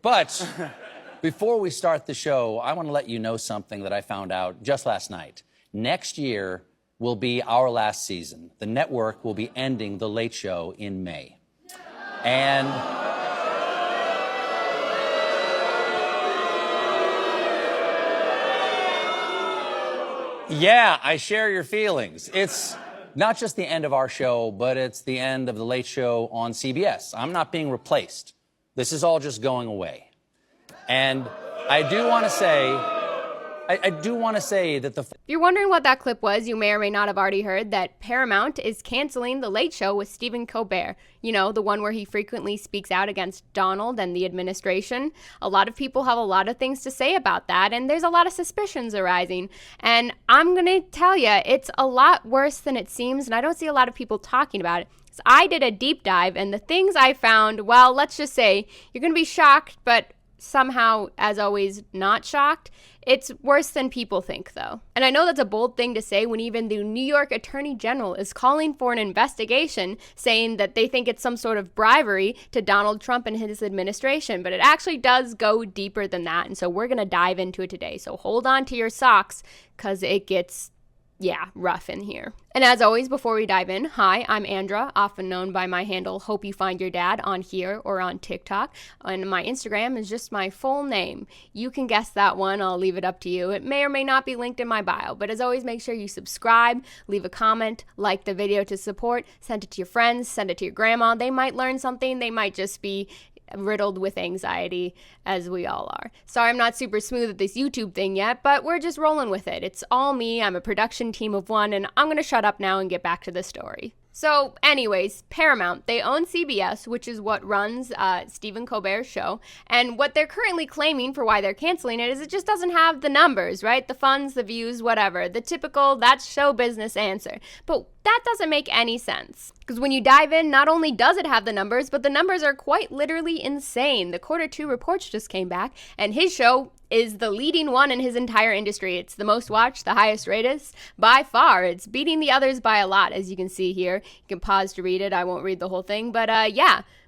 But before we start the show, I want to let you know something that I found out just last night. Next year will be our last season. The network will be ending The Late Show in May. And yeah, I share your feelings. It's not just the end of our show, but it's the end of The Late Show on CBS. I'm not being replaced. This is all just going away. And I do want to say, that If you're wondering what that clip was, you may or may not have already heard that Paramount is canceling The Late Show with Stephen Colbert. You know, the one where he frequently speaks out against Donald and the administration. A lot of people have a lot of things to say about that, and there's a lot of suspicions arising. And I'm going to tell you, it's a lot worse than it seems, and I don't see a lot of people talking about it. So I did a deep dive, and the things I found, well, let's just say, you're going to be shocked, but somehow, as always, not shocked. It's worse than people think, though. And I know that's a bold thing to say when even the New York Attorney General is calling for an investigation, saying that they think it's some sort of bribery to Donald Trump and his administration, but it actually does go deeper than that, and so we're going to dive into it today. So hold on to your socks, because it gets rough in here. And as always, before we dive in, hi, I'm Andra, often known by my handle Hope You Find Your Dad on here or on TikTok. And my Instagram is just my full name. You can guess that one. I'll leave it up to you. It may or may not be linked in my bio. But as always, make sure you subscribe, leave a comment, like the video to support, send it to your friends, send it to your grandma. They might learn something. They might just be riddled with anxiety, as we all are. Sorry I'm not super smooth at this YouTube thing yet, but we're just rolling with it. It's all me. I'm a production team of one, and I'm going to shut up now and get back to the story. So anyways, Paramount, they own CBS, which is what runs Stephen Colbert's show. And what they're currently claiming for why they're canceling it is it just doesn't have the numbers, right? The funds, the views, whatever. The typical, that's show business answer. But that doesn't make any sense. Because when you dive in, not only does it have the numbers, but the numbers are quite literally insane. The Q2 reports just came back, and his show is the leading one in his entire industry. It's the most watched, the highest rated by far. It's beating the others by a lot, as you can see here. You can pause to read it. I won't read the whole thing, but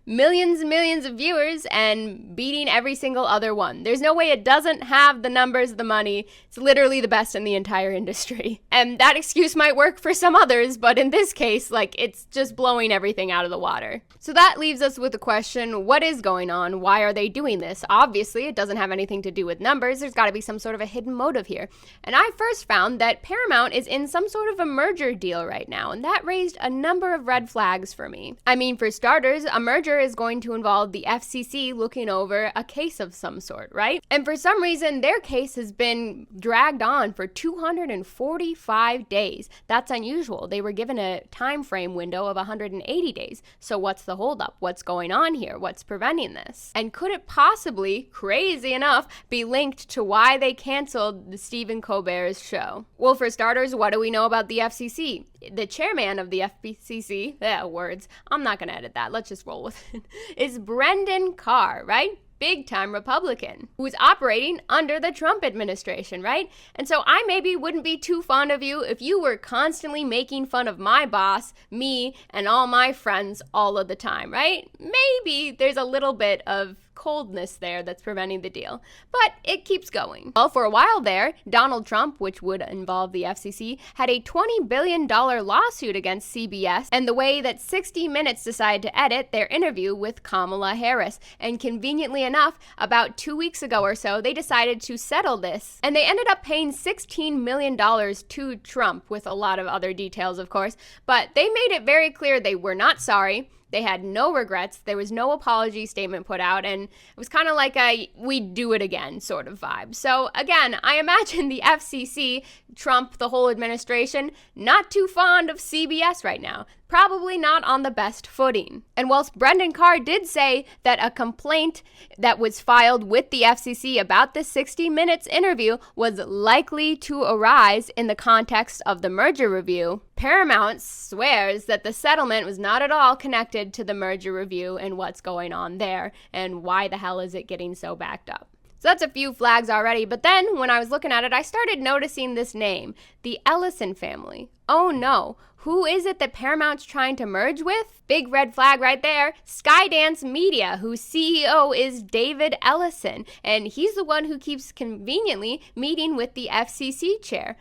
millions and millions of viewers and beating every single other one. There's no way it doesn't have the numbers, the money. It's literally the best in the entire industry. And that excuse might work for some others, but in this case, it's just blowing everything out of the water. So that leaves us with the question, what is going on? Why are they doing this? Obviously, it doesn't have anything to do with numbers. There's got to be some sort of a hidden motive here. And I first found that Paramount is in some sort of a merger deal right now, and that raised a number of red flags for me. I mean, for starters, a merger is going to involve the FCC looking over a case of some sort, right? And for some reason, their case has been dragged on for 245 days. That's unusual. They were given a time frame window of 180 days. So what's the holdup? What's going on here? What's preventing this? And could it possibly, crazy enough, be linked to why they canceled the Stephen Colbert's show? Well, for starters, what do we know about the FCC? The chairman of the FCC, words, I'm not going to edit that, let's just roll with it, is Brendan Carr, right? Big-time Republican who's operating under the Trump administration, right? And so I maybe wouldn't be too fond of you if you were constantly making fun of my boss, me, and all my friends all of the time, right? Maybe there's a little bit of coldness there that's preventing the deal, but it keeps going. Well, for a while there, Donald Trump, which would involve the FCC, had a $20 billion lawsuit against CBS and the way that 60 Minutes decided to edit their interview with Kamala Harris. And conveniently enough, about 2 weeks ago or so, they decided to settle this, and they ended up paying $16 million to Trump, with a lot of other details, of course, but they made it very clear they were not sorry. They had no regrets. There was no apology statement put out, and it was kind of like a "we'd do it again" sort of vibe. So again, I imagine the FCC, Trump, the whole administration, not too fond of CBS right now. Probably not on the best footing. And whilst Brendan Carr did say that a complaint that was filed with the FCC about the 60 Minutes interview was likely to arise in the context of the merger review, Paramount swears that the settlement was not at all connected to the merger review and what's going on there, and why the hell is it getting so backed up. So that's a few flags already, but then when I was looking at it, I started noticing this name, the Ellison family. Oh no, Who is it that Paramount's trying to merge with? Big red flag right there. Skydance Media, whose CEO is David Ellison, and he's the one who keeps conveniently meeting with the FCC chair.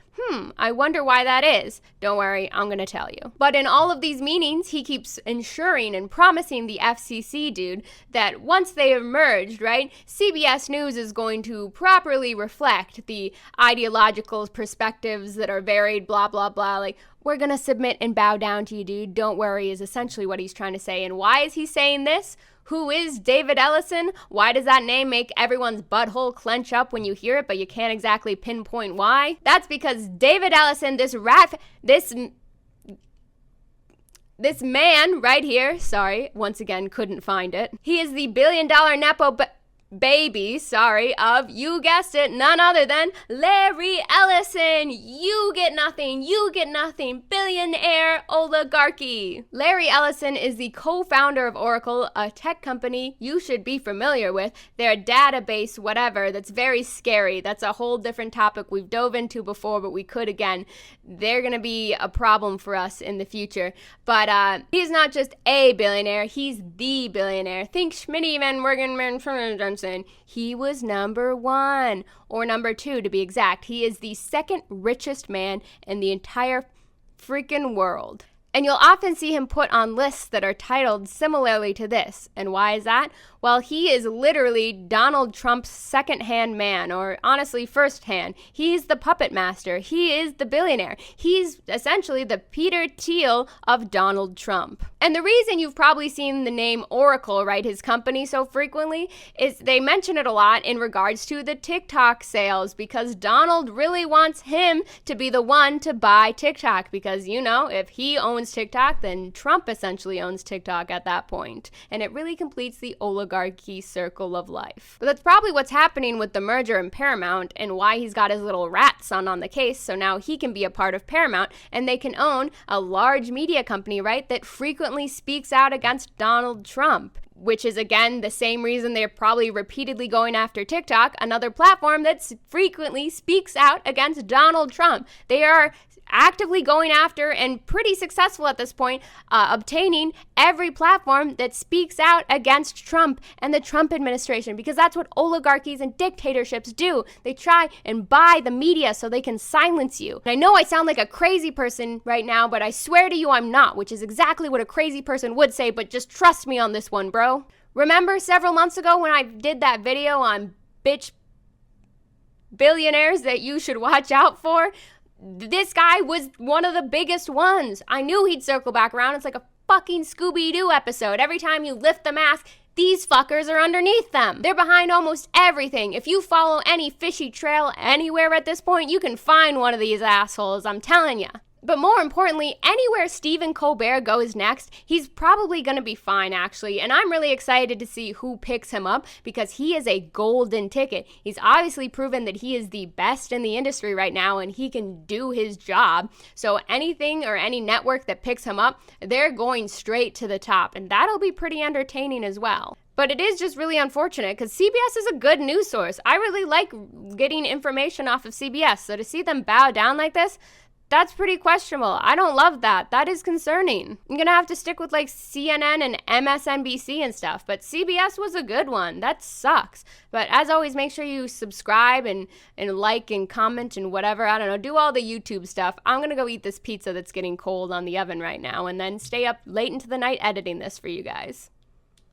I wonder why that is. Don't worry, I'm gonna tell you. But in all of these meetings, he keeps ensuring and promising the FCC dude that once they have merged, right, CBS News is going to properly reflect the ideological perspectives that are varied, blah, blah, blah. Like, we're gonna submit and bow down to you, dude. Don't worry, is essentially what he's trying to say. And why is he saying this? Who is David Ellison? Why does that name make everyone's butthole clench up when you hear it, but you can't exactly pinpoint why? That's because David Ellison, this man right here, sorry, once again, couldn't find it. He is the billion-dollar Nepo baby, of, you guessed it, none other than Larry Ellison. You get nothing, billionaire oligarchy. Larry Ellison is the co-founder of Oracle, a tech company you should be familiar with. They're a database, whatever, that's very scary. That's a whole different topic we've dove into before, but we could again. They're gonna be a problem for us in the future. But he's not just a billionaire, he's the billionaire. Think Schmitty Van Wergenman Johnson. He was number 1, or number 2 to be exact. He is the second richest man in the entire freaking world. And you'll often see him put on lists that are titled similarly to this. And why is that? Well, he is literally Donald Trump's second-hand man, or honestly, first-hand. He's the puppet master. He is the billionaire. He's essentially the Peter Thiel of Donald Trump. And the reason you've probably seen the name Oracle, right, his company, so frequently, is they mention it a lot in regards to the TikTok sales, because Donald really wants him to be the one to buy TikTok, because, you know, if he owns TikTok, then Trump essentially owns TikTok at that point. And it really completes the oligarchy circle of life. But that's probably what's happening with the merger in Paramount and why he's got his little rat son on the case, so now he can be a part of Paramount and they can own a large media company, right, that frequently speaks out against Donald Trump. Which is, again, the same reason they're probably repeatedly going after TikTok, another platform that frequently speaks out against Donald Trump. They are actively going after, and pretty successful at this point, obtaining every platform that speaks out against Trump and the Trump administration, because that's what oligarchies and dictatorships do. They try and buy the media so they can silence you. And I know I sound like a crazy person right now, but I swear to you I'm not, which is exactly what a crazy person would say, but just trust me on this one, bro. Remember several months ago when I did that video on billionaires that you should watch out for? This guy was one of the biggest ones. I knew he'd circle back around. It's like a fucking Scooby-Doo episode. Every time you lift the mask, these fuckers are underneath them. They're behind almost everything. If you follow any fishy trail anywhere at this point, you can find one of these assholes, I'm telling ya. But more importantly, anywhere Stephen Colbert goes next, he's probably going to be fine, actually. And I'm really excited to see who picks him up because he is a golden ticket. He's obviously proven that he is the best in the industry right now and he can do his job. So anything or any network that picks him up, they're going straight to the top. And that'll be pretty entertaining as well. But it is just really unfortunate because CBS is a good news source. I really like getting information off of CBS. So to see them bow down like this, that's pretty questionable. I don't love that. That is concerning. I'm gonna have to stick with like CNN and MSNBC and stuff, but CBS was a good one. That sucks. But as always, make sure you subscribe and like and comment and whatever. I don't know, do all the YouTube stuff. I'm gonna go eat this pizza that's getting cold on the oven right now and then stay up late into the night editing this for you guys.